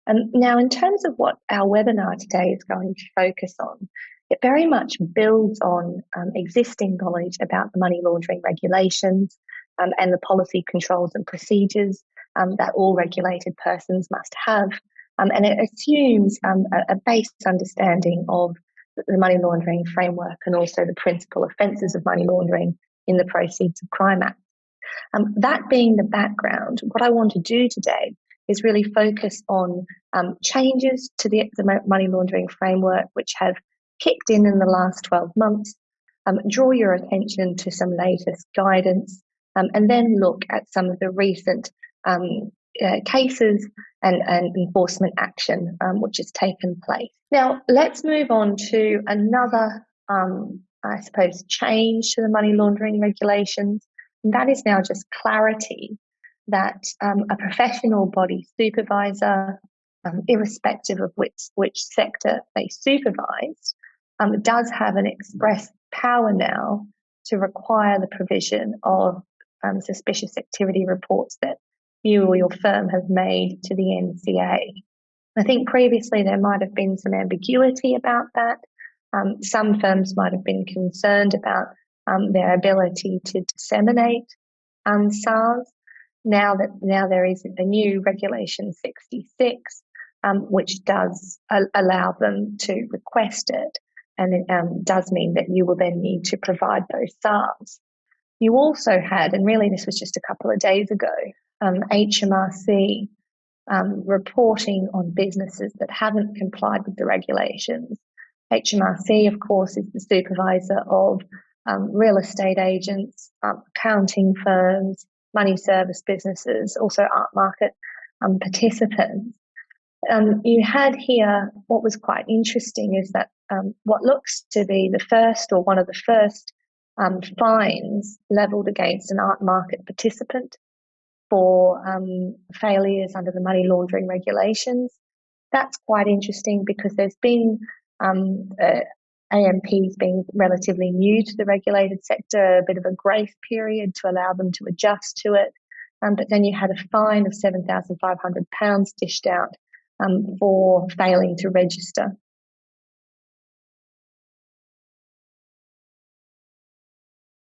Now, in terms of what our webinar today is going to focus on, it very much builds on existing knowledge about the money laundering regulations and the policy controls and procedures that all regulated persons must have. And it assumes a base understanding of the money laundering framework and also the principal offences of money laundering in the Proceeds of Crime Act. That being the background, what I want to do today is really focus on changes to the money laundering framework which have kicked in the last 12 months, draw your attention to some latest guidance, and then look at some of the recent cases and enforcement action which has taken place. Now, let's move on to another, I suppose, change to the money laundering regulations. And that is now just clarity that a professional body supervisor, irrespective of which sector they supervise, does have an express power now to require the provision of suspicious activity reports that you or your firm have made to the NCA. I think previously there might have been some ambiguity about that. Some firms might have been concerned about their ability to disseminate SARS. Now there is a new Regulation 66, which does allow them to request it, and it does mean that you will then need to provide those SARS. You also had, and really this was just a couple of days ago, HMRC reporting on businesses that haven't complied with the regulations. HMRC, of course, is the supervisor of real estate agents, accounting firms, money service businesses, also art market participants. You had here, what was quite interesting is that what looks to be the first or one of the first fines levelled against an art market participant for failures under the money laundering regulations. That's quite interesting because there's been AMPs being relatively new to the regulated sector, a bit of a grace period to allow them to adjust to it. But then you had a fine of £7,500 dished out for failing to register